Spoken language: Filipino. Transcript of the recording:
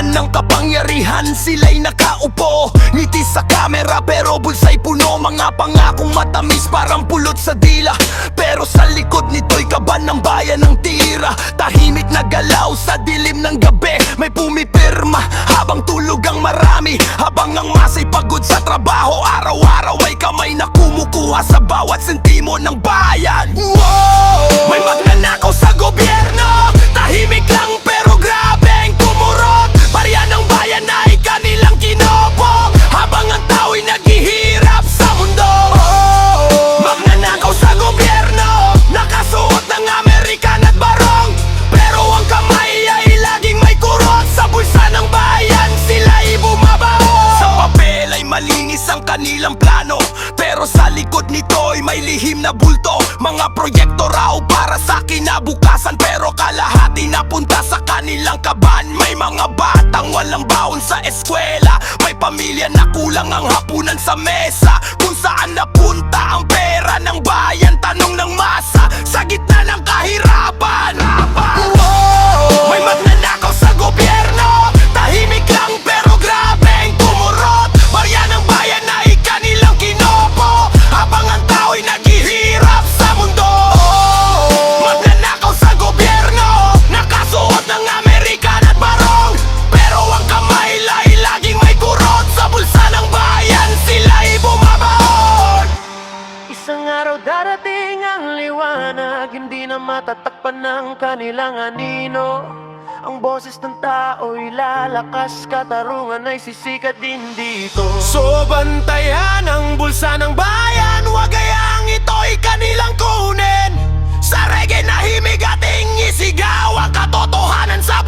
Laman ng kapangyarihan, sila'y nakaupo. Ngiti sa kamera pero bulsa'y puno. Mga pangakong matamis parang pulot sa dila. Pero sa likod nito'y kaban ng bayan ng tira. Tahimik na galaw sa dilim ng gabi. May pumipirma habang tulog ang marami. Habang ang masa'y pagod sa trabaho. Araw-araw may kamay na kumukuha sa bawat sentimo ng bayan. May magnanakaw sa gobyerno. Tahimik lang pero grabeng tumurot. Barya ng bayan ay kanilang kinopong. Habang ang tao'y naghihirap sa mundo. Magnanakaw sa gobyerno, nakasuot ng American at barong. Pero ang kamay ay laging may kurot. Sa bulsa ng bayan sila'y bumabaon. Sa papel ay malinis ang kanilang plano, pero sa likod nito'y may lihim na bulto. Mga proyekto raw para sa kinabukasan, pero kalahati napunta sa kanilang kaban. May mga batang walang baon sa eskwela. May pamilya na kulang ang hapunan sa mesa. Kung saan napunta ang pera ng bayan, tanong ng masa sa gitna ng kahirapan. May magnanakaw sa gobyerno. Tahimik lang pero grabeng tumurot. Barya ng bayan ay kanilang kinopo. Habang ang tao'y naghihirap sa mundo. Magnanakaw sa gobyerno, nakasuot ng American at barong. Pero ang kamay ay laging may kurot. Sa bulsa ng bayan sila'y bumabaon. Isang araw darating ang liwanag, hindi na matatakpan ng kanilang anino. Ang boses ng tao'y lalakas, katarungan ay sisikat din dito. So bantayan ang bulsa ng bayan, huwag hayaang ito'y kanilang kunin. Sa reggae na himig ating isigaw ang katotohanan sa